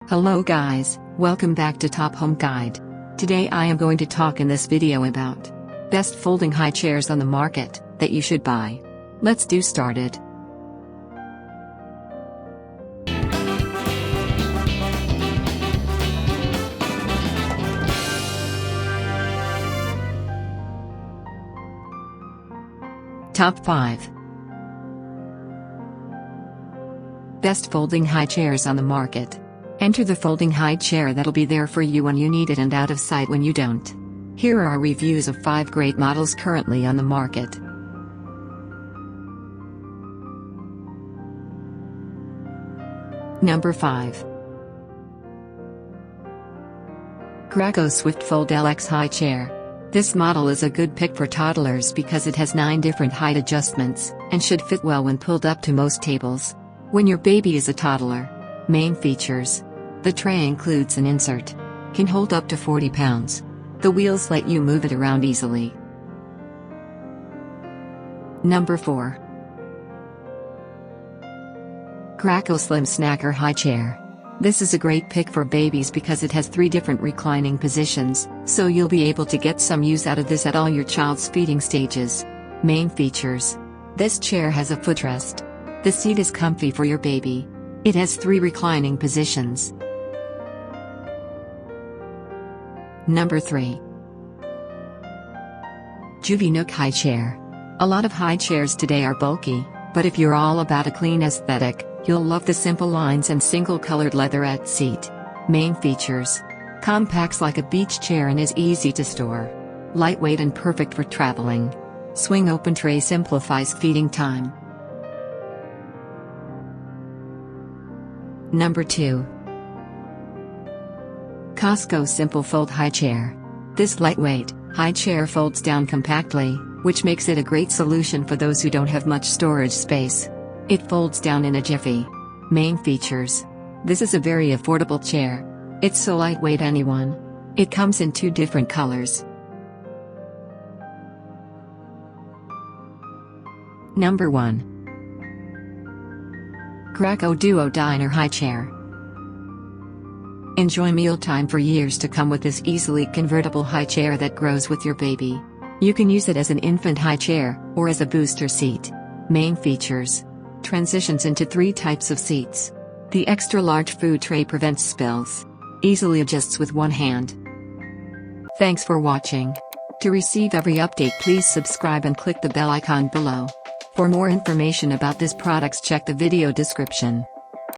Hello guys, welcome back to Top Home Guide. Today I am going to talk in this video about best folding high chairs on the market that you should buy. Let's do started. Top 5 Best folding high chairs on the market. Enter the folding high chair that'll be there for you when you need it and out of sight when you don't. Here are our reviews of 5 great models currently on the market. Number 5. Graco Swift Fold LX High Chair. This model is a good pick for toddlers because it has 9 different height adjustments, and should fit well when pulled up to most tables. When your baby is a toddler. Main features. The tray includes an insert. Can hold up to 40 pounds. The wheels let you move it around easily. Number 4. Graco Slim Snacker High Chair. This is a great pick for babies because it has 3 different reclining positions, so you'll be able to get some use out of this at all your child's feeding stages. Main features. This chair has a footrest. The seat is comfy for your baby. It has 3 reclining positions. Number 3. Juvenal Highchair. A lot of high chairs today are bulky, but if you're all about a clean aesthetic, you'll love the simple lines and single-colored leatherette seat. Main features. Compacts like a beach chair and is easy to store. Lightweight and perfect for traveling. Swing open tray simplifies feeding time. Number 2. Costco Simple Fold High Chair. This lightweight, high chair folds down compactly, which makes it a great solution for those who don't have much storage space. It folds down in a jiffy. Main features. This is a very affordable chair. It's so lightweight anyone. It comes in 2 different colors. Number 1. Graco Duo Diner High Chair. Enjoy mealtime for years to come with this easily convertible high chair that grows with your baby. You can use it as an infant high chair, or as a booster seat. Main features. Transitions into 3 types of seats. The extra large food tray prevents spills. Easily adjusts with one hand. Thanks for watching. To receive every update, please subscribe and click the bell icon below. For more information about this products, check the video description.